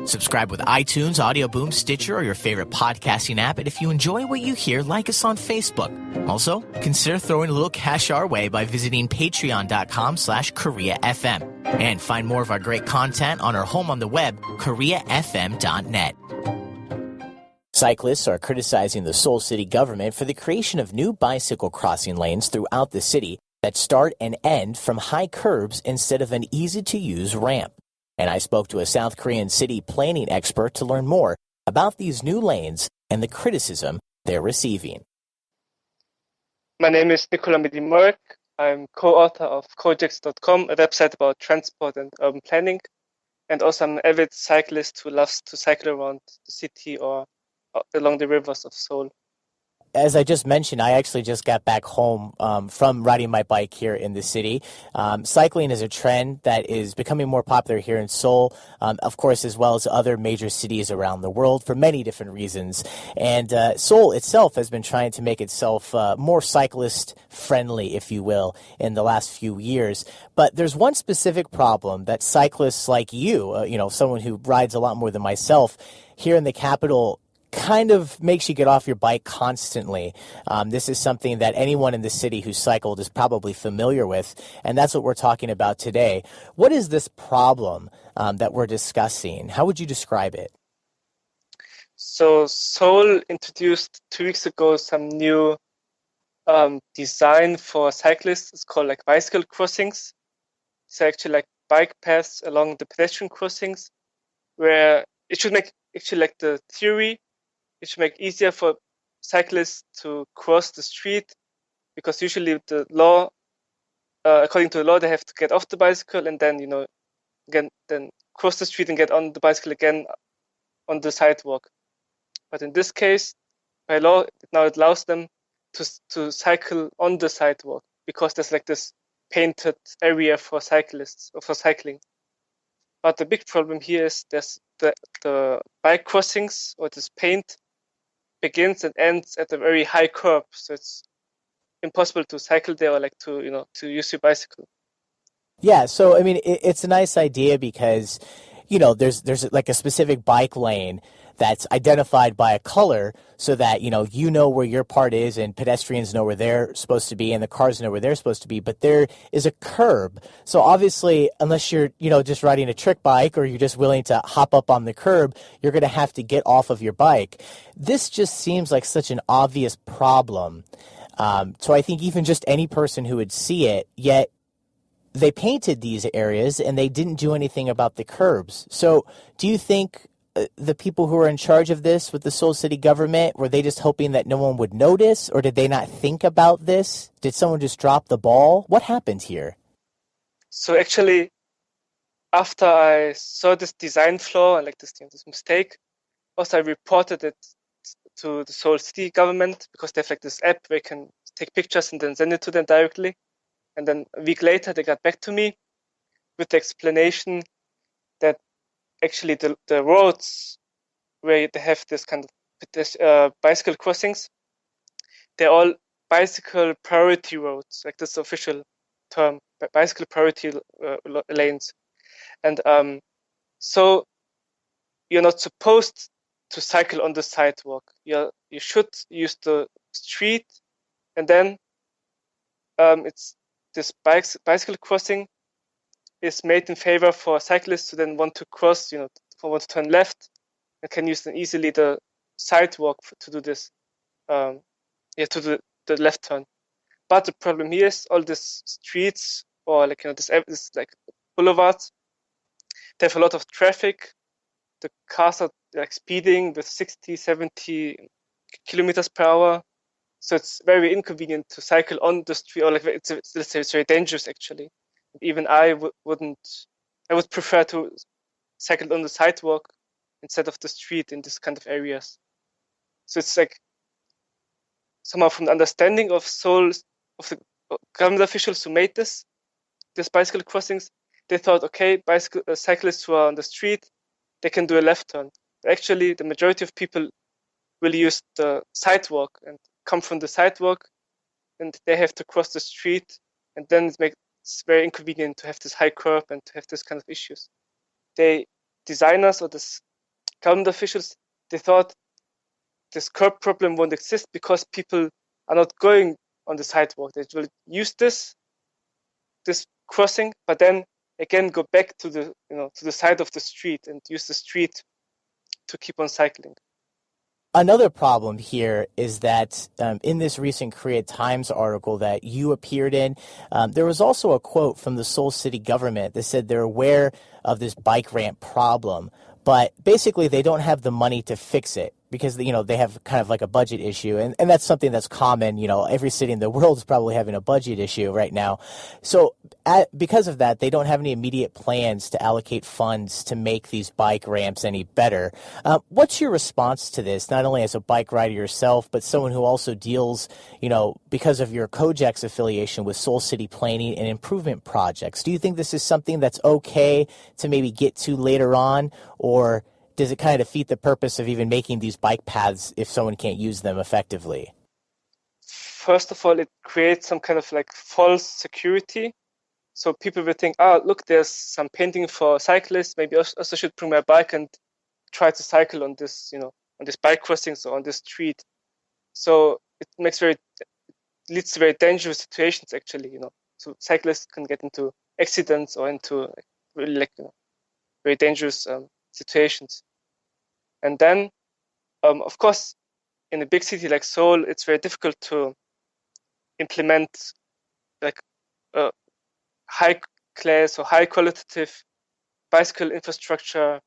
Subscribe with iTunes, Audio Boom, Stitcher, or your favorite podcasting app. And if you enjoy what you hear, like us on Facebook. Also, consider throwing a little cash our way by visiting patreon.com/KoreaFM. And find more of our great content on our home on the web, KoreaFM.net. Cyclists are criticizing the Seoul City Government for the creation of new bicycle crossing lanes throughout the city that start and end from high curbs instead of an easy-to-use ramp. And I spoke to a South Korean city planning expert to learn more about these new lanes and the criticism they're receiving. My name is Nikola Medimorec. I'm co-author of Kojects.com, a website about transport and urban planning. And also I'm an avid cyclist who loves to cycle around the city or along the rivers of Seoul. As I just mentioned, I actually just got back home from riding my bike here in the city. Cycling is a trend that is becoming more popular here in Seoul, of course, as well as other major cities around the world for many different reasons. And Seoul itself has been trying to make itself more cyclist-friendly, if you will, in the last few years. But there's one specific problem that cyclists like you, someone who rides a lot more than myself, here in the capital kind of makes you get off your bike constantly. This is something that anyone in the city who cycled is probably familiar with, and that's what we're talking about today. What is this problem that we're discussing? How would you describe it? So Seoul introduced 2 weeks ago some new design for cyclists. It's called like bicycle crossings. It's actually like bike paths along the pedestrian crossings, where it should make actually like the theory. It should make easier for cyclists to cross the street, because usually the law, according to the law, they have to get off the bicycle and then, then cross the street and get on the bicycle again on the sidewalk. But in this case, by law, now it allows them to cycle on the sidewalk, because there's like this painted area for cyclists or for cycling. But the big problem here is there's the bike crossings, or this paint, begins and ends at a very high curb, so it's impossible to cycle there or like to use your bicycle. Yeah, so I mean, it's a nice idea because, there's like a specific bike lane that's identified by a color, so that you know where your part is, and pedestrians know where they're supposed to be, and the cars know where they're supposed to be. But there is a curb, so obviously, unless you're just riding a trick bike, or you're just willing to hop up on the curb, you're going to have to get off of your bike. This just seems like such an obvious problem. So I think even just any person who would see it, yet they painted these areas and they didn't do anything about the curbs. So do you think the people who are in charge of this with the Seoul City Government, were they just hoping that no one would notice, or did they not think about this? Did someone just drop the ball? What happened here? So actually, after I saw this design flaw and like this mistake, also I reported it to the Seoul City Government, because they have like this app where you can take pictures and then send it to them directly. And then a week later, they got back to me with the explanation that actually the roads where they have this kind of bicycle crossings, they're all bicycle priority roads, like this official term, bicycle priority lanes. And so you're not supposed to cycle on the sidewalk. You should use the street, and then it's this bicycle crossing is made in favor for cyclists who then want to cross, want to turn left, and can use then easily the sidewalk to do this, to do the left turn. But the problem here is all these streets, or like this like boulevards, they have a lot of traffic. The cars are like speeding with 60, 70 kilometers per hour. So it's very inconvenient to cycle on the street, or like it's very dangerous actually. Even I would prefer to cycle on the sidewalk instead of the street in this kind of areas. So it's like somehow from the understanding of Seoul, of the government officials who made these bicycle crossings, they thought, okay, cyclists who are on the street, they can do a left turn. But actually, the majority of people will use the sidewalk and come from the sidewalk, and they have to cross the street, and then it's very inconvenient to have this high curb and to have this kind of issues. They designers or this government officials, they thought this curb problem won't exist because people are not going on the sidewalk. They will use this crossing, but then again go back to the side of the street and use the street to keep on cycling. Another problem here is that in this recent Korea Times article that you appeared in, there was also a quote from the Seoul City Government that said they're aware of this bike ramp problem, but basically they don't have the money to fix it because they have kind of like a budget issue, and that's something that's common. Every city in the world is probably having a budget issue right now. So because of that, they don't have any immediate plans to allocate funds to make these bike ramps any better. What's your response to this, not only as a bike rider yourself, but someone who also deals, because of your Kojects affiliation with Seoul City Planning and Improvement Projects? Do you think this is something that's okay to maybe get to later on, or does it kind of defeat the purpose of even making these bike paths if someone can't use them effectively? First of all, it creates some kind of like false security. So people will think, look, there's some painting for cyclists. Maybe I also should bring my bike and try to cycle on this, on this bike crossings or on this street. So it leads to very dangerous situations, actually, So cyclists can get into accidents or into really very dangerous situations. And then, of course, in a big city like Seoul, it's very difficult to implement high class or high qualitative bicycle infrastructure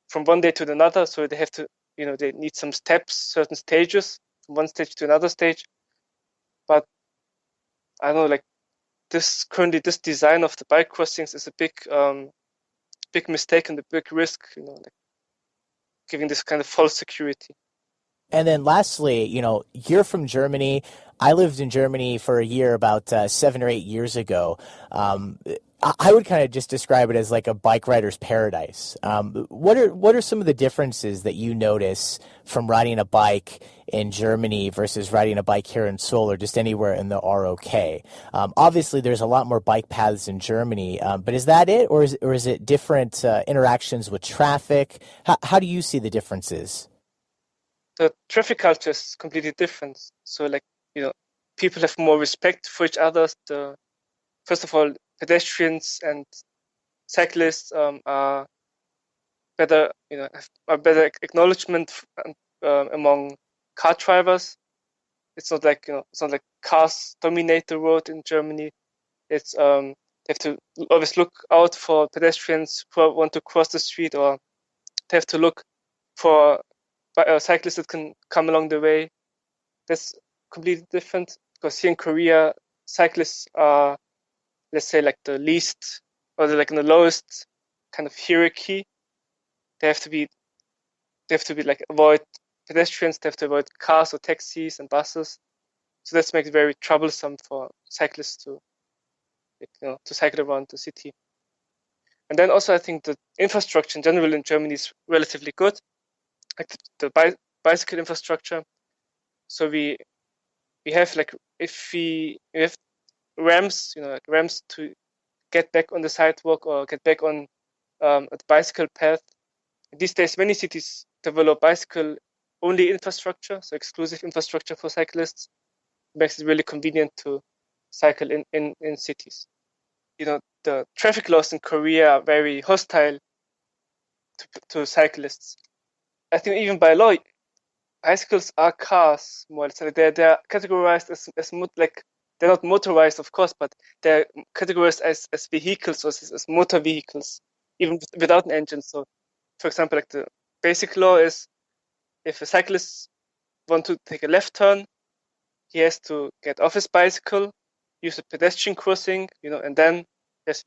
from one day to another. So they have to, they need some steps, certain stages from one stage to another stage. But I don't know, this design of the bike crossings is a big mistake and a big risk, giving this kind of false security. And then lastly, you're from Germany. I lived in Germany for a year about 7 or 8 years ago. I would kind of just describe it as like a bike rider's paradise. What are some of the differences that you notice from riding a bike in Germany versus riding a bike here in Seoul or just anywhere in the ROK? Obviously, there's a lot more bike paths in Germany, but is that it, or is it different interactions with traffic? How do you see the differences? The traffic culture is completely different. So people have more respect for each other. First of all, pedestrians and cyclists are better, have better acknowledgement among car drivers. It's not like cars dominate the road in Germany. It's they have to always look out for pedestrians who want to cross the street, or they have to look for cyclists that can come along the way. That's completely different because here in Korea, cyclists are, let's say, the least, or they're in the lowest kind of hierarchy. They have to avoid pedestrians. They have to avoid cars or taxis and buses. So that makes it very troublesome for cyclists to cycle around the city. And then also, I think the infrastructure in general in Germany is relatively good, like the bicycle infrastructure. So we have if we have ramps, ramps to get back on the sidewalk or get back on a bicycle path. These days, many cities develop bicycle-only infrastructure, so exclusive infrastructure for cyclists. It makes it really convenient to cycle in cities. The traffic laws in Korea are very hostile to cyclists. I think even by law, bicycles are cars more. So they're categorized as they're not motorized, of course, but they're categorized as vehicles or as motor vehicles, even without an engine. So, for example, the basic law is if a cyclist wants to take a left turn, he has to get off his bicycle, use a pedestrian crossing, and then just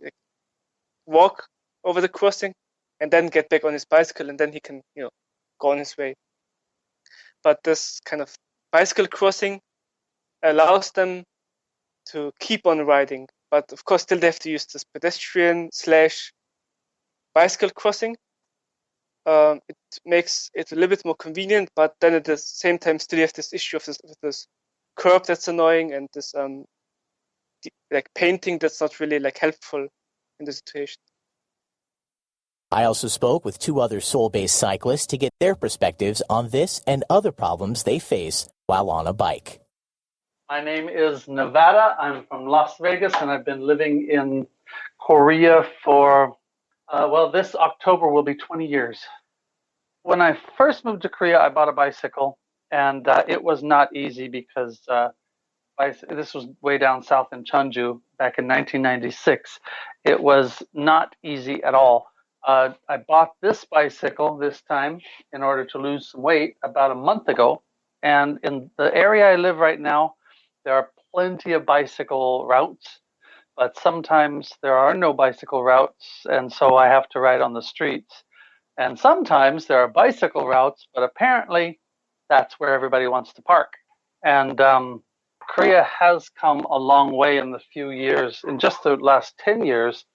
walk over the crossing, and then get back on his bicycle, and then he can, go on his way. But this kind of bicycle crossing allows them to keep on riding, but of course still they have to use this pedestrian / bicycle crossing. It makes it a little bit more convenient, but then at the same time still you have this issue of this curb that's annoying and this painting that's not really helpful in the situation. I also spoke with two other Seoul-based cyclists to get their perspectives on this and other problems they face while on a bike. My name is Nevada. I'm from Las Vegas, and I've been living in Korea for, this October will be 20 years. When I first moved to Korea, I bought a bicycle, and it was not easy because this was way down south in Cheonju back in 1996. It was not easy at all. I bought this bicycle this time in order to lose some weight about a month ago. And in the area I live right now, there are plenty of bicycle routes, but sometimes there are no bicycle routes, and so I have to ride on the streets. And sometimes there are bicycle routes, but apparently that's where everybody wants to park. And Korea has come a long way in the few years. In just the last 10 years,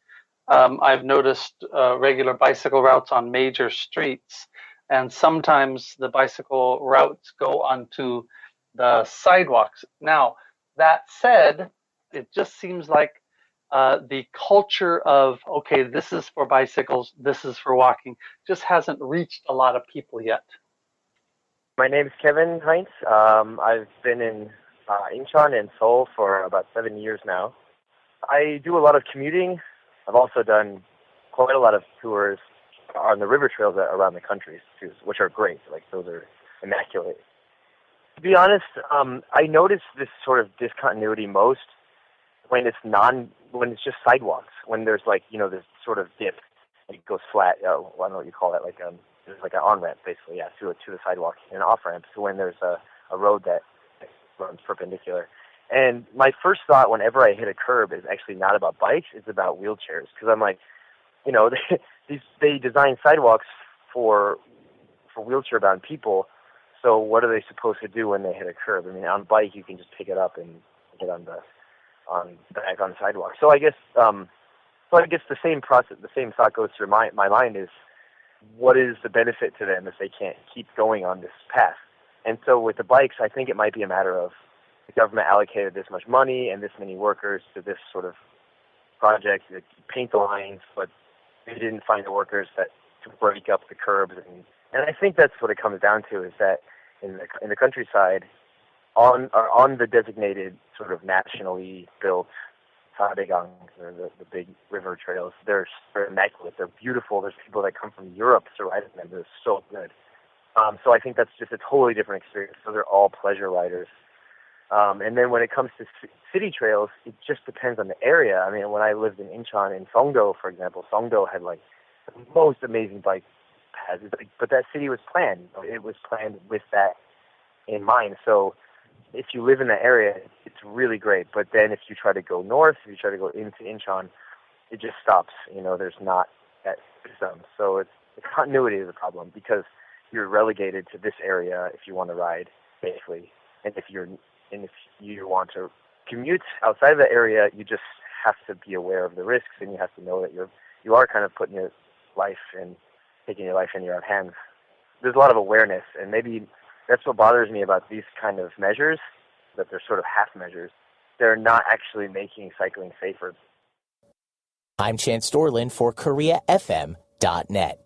I've noticed regular bicycle routes on major streets. And sometimes the bicycle routes go onto the sidewalks. Now, that said, it just seems like the culture of, okay, this is for bicycles, this is for walking, just hasn't reached a lot of people yet. My name is Kevin Heinz. I've been in Incheon and Seoul for about 7 years now. I do a lot of commuting. I've also done quite a lot of tours on the river trails around the country, too, which are great. Like, those are immaculate. To be honest, I notice this sort of discontinuity most when it's just sidewalks. When there's this sort of dip, and it goes flat. I don't know what you call it. There's like an on-ramp, basically, to the sidewalk, and an off-ramp. So when there's a road that runs perpendicular. And my first thought whenever I hit a curb is actually not about bikes, it's about wheelchairs. Because I'm like, they design sidewalks for wheelchair-bound people, so what are they supposed to do when they hit a curb? I mean, on a bike, you can just pick it up and get back on the sidewalk. So I guess the same process, the same thought goes through my mind is, what is the benefit to them if they can't keep going on this path? And so with the bikes, I think it might be a matter of the government allocated this much money and this many workers to this sort of project to paint the lines, but they didn't find the workers to break up the curbs. And I think that's what it comes down to, is that in the countryside, on the designated sort of nationally built Sadegang, or the big river trails, they're immaculate. They're beautiful. There's people that come from Europe to ride them. They're so good. So I think that's just a totally different experience. So they're all pleasure riders. And then when it comes to city trails, it just depends on the area. I mean, when I lived in Incheon, in Songdo, for example, Songdo had like the most amazing bike paths. But that city was planned. It was planned with that in mind. So if you live in that area, it's really great. But then if you try to go north, if you try to go into Incheon, it just stops. There's not that system. So the continuity is a problem, because you're relegated to this area if you want to ride safely. And if you want to commute outside of that area, you just have to be aware of the risks, and you have to know that you are kind of putting your life and taking your life in your own hands. There's a lot of awareness, and maybe that's what bothers me about these kind of measures, that they're sort of half measures. They're not actually making cycling safer. I'm Chance Dorland for KoreaFM.net.